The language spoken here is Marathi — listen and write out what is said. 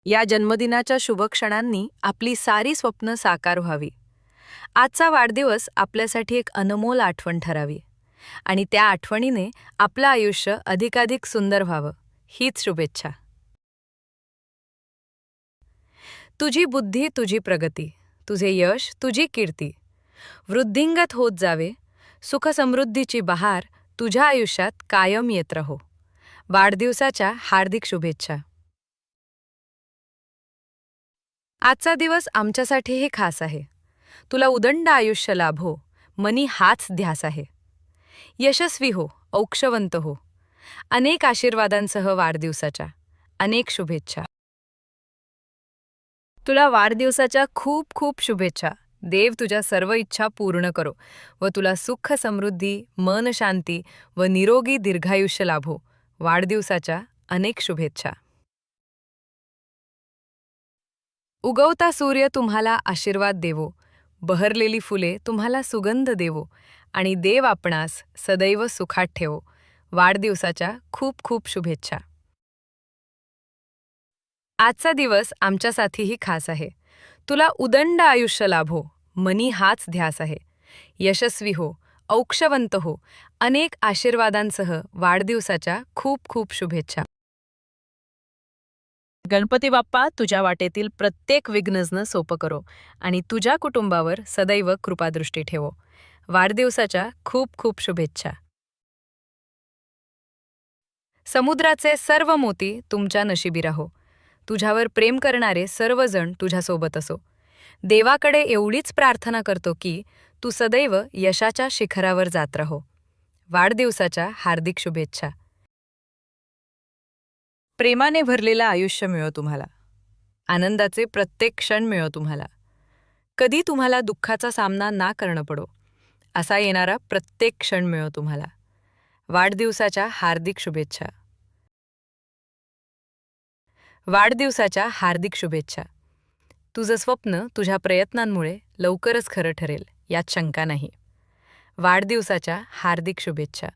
या जन्मदिनाच्या शुभ क्षणांनी आपली सारी स्वप्न साकार व्हावी. आजचा वाढदिवस आपल्यासाठी एक अनमोल आठवण ठरावी आणि त्या आठवणीने आपलं आयुष्य अधिकाधिक सुंदर व्हावं, हीच शुभेच्छा. तुझी बुद्धी तुझी प्रगती, तुझे यश तुझी कीर्ती वृद्धिंगत होत जावे. सुख समृद्धीची बहार तुझ्या आयुष्यात कायम येत राहो. वाढदिवसाच्या हार्दिक शुभेच्छा. आजचा दिवस आमच्यासाठीही खास आहे. तुला उदंड आयुष्य लाभो, मनी हाच ध्यास आहे. यशस्वी हो, औक्षवंत हो. अनेक आशीर्वादांसह वाढदिवसाच्या अनेक शुभेच्छा. तुला वाढदिवसाच्या खूप खूप शुभेच्छा. देव तुझ्या सर्व इच्छा पूर्ण करो व तुला सुख समृद्धी, मन शांती व निरोगी दीर्घायुष्य लाभो. वाढदिवसाच्या अनेक शुभेच्छा. उगवता सूर्य तुम्हाला आशीर्वाद देवो, बहरलेली फुले तुम्हाला सुगंध देवो आणि देव आपणास सदैव सुखात ठेवो. वाढदिवसाच्या खूप खूप शुभेच्छा. आजचा दिवस आमच्यासाठीही खास आहे. तुला उदंड आयुष्य लाभो, मनी हाच ध्यास आहे. यशस्वी हो, औक्षवंत हो. अनेक आशीर्वादांसह वाढदिवसाच्या खूप खूप शुभेच्छा. गणपती बाप्पा तुझ्या वाटेतील प्रत्येक विघ्नजन सोपं करो आणि तुझ्या कुटुंबावर सदैव कृपादृष्टी ठेवो. वाढदिवसाच्या खूप खूप शुभेच्छा. समुद्राचे सर्व मोती तुमच्या नशिबी राहो. तुझ्यावर प्रेम करणारे सर्वजण तुझ्यासोबत असो. देवाकडे एवढीच प्रार्थना करतो की तू सदैव यशाच्या शिखरावर जात राहो. वाढदिवसाच्या हार्दिक शुभेच्छा. प्रेमाने भरलेलं आयुष्य मिळो तुम्हाला. आनंदाचे प्रत्येक क्षण मिळो तुम्हाला. कधी तुम्हाला दुःखाचा सामना ना करणं पडो असा येणारा प्रत्येक क्षण मिळो तुम्हाला. वाढदिवसाच्या हार्दिक शुभेच्छा. वाढदिवसाच्या हार्दिक शुभेच्छा. तुझं स्वप्न तुझ्या प्रयत्नांमुळे लवकरच खरं ठरेल यात शंका नाही. वाढदिवसाच्या हार्दिक शुभेच्छा.